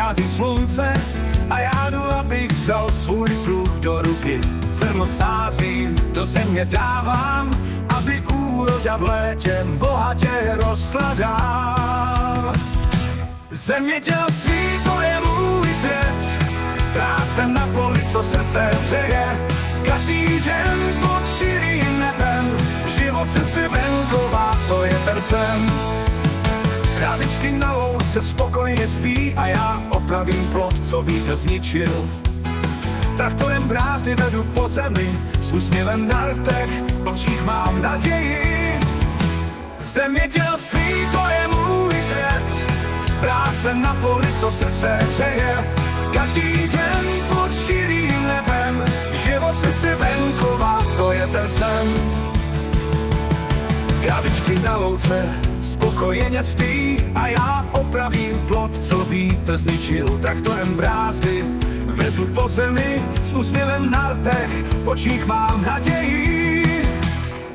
schází slunce a já jdu, abych vzal svůj pruh do ruky. Zrno sázím, do země dávám, aby úroda v létě bohatě rostla dál. Zemědělství, to je můj svět, práce na poli, co srdce hřeje. Každý den pod širým nebem, život srdce venkova, to je ten sen. Králičky na louce spokojně spí a já opravím plot, co vítr zničil. Traktorem brázdy vedu po zemi, s úsměvem na rtech, v očích mám naději. Zemědělství, to je můj svět, práce na poli, co srdce hřeje. Každý den pod širým nebem, život srdce venkova, to je ten sen. Králičky na louce spokojeně spí a já opravím plot, co vítr zničil. Traktorem brázdy vedu po zemi, s úsměvem na rtech, v očích mám naději.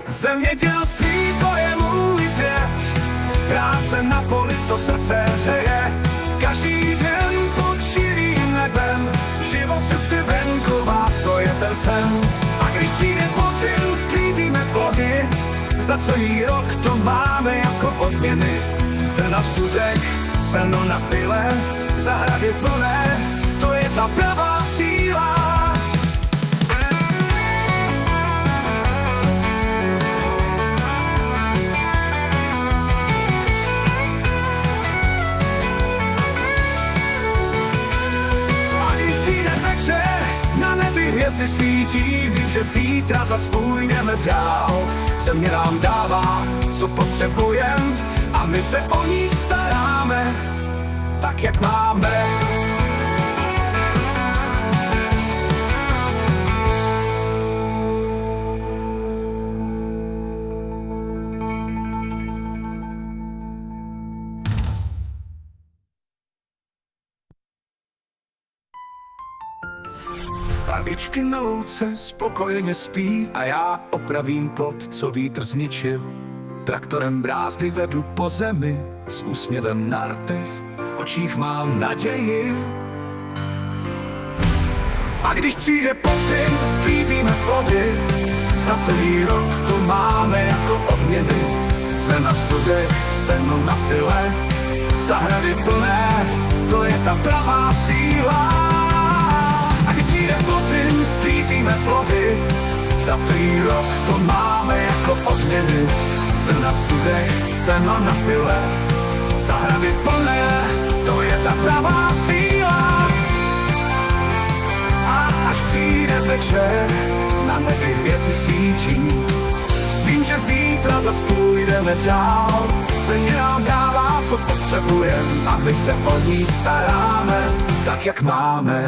Zemědělství, to je můj svět, práce na poli, co srdce hřeje. Každý den pod širým nebem, život srdce venkova, to je ten sen. A když přijde podzim, sklízíme plody, za celý rok to máme jako odměny. Zrna v sudech, seno na pile, zahrady plné, to je ta pravá síla. A když přijde večer, na nebi hvězdy svítí, vím, že zítra zas půjdeme dál. Země nám dává, co potřebujem, a my se o ní staráme, tak jak máme. Kravičky na louce spokojeně spí a já opravím plot, co vítr zničil. Traktorem brázdy vedu po zemi, s úsměvem na rtech, v očích mám naději. A když přijde podzim, sklízíme plody, za celý rok to máme jako odměny. Zem na sudech, seno na pile, zahrady plné, to je ta pravá síla. A když přijde podzim, sklízíme plody, za celý rok to máme jako odměny. Zem na sudech, seno na pile, zahrady plné, to je ta pravá síla. A až přijde večer, na nebi hvězdy svítí, vím, že zítra zas půjdeme dál. Země nám dává, co potřebujem, a my se o ní staráme, tak jak máme.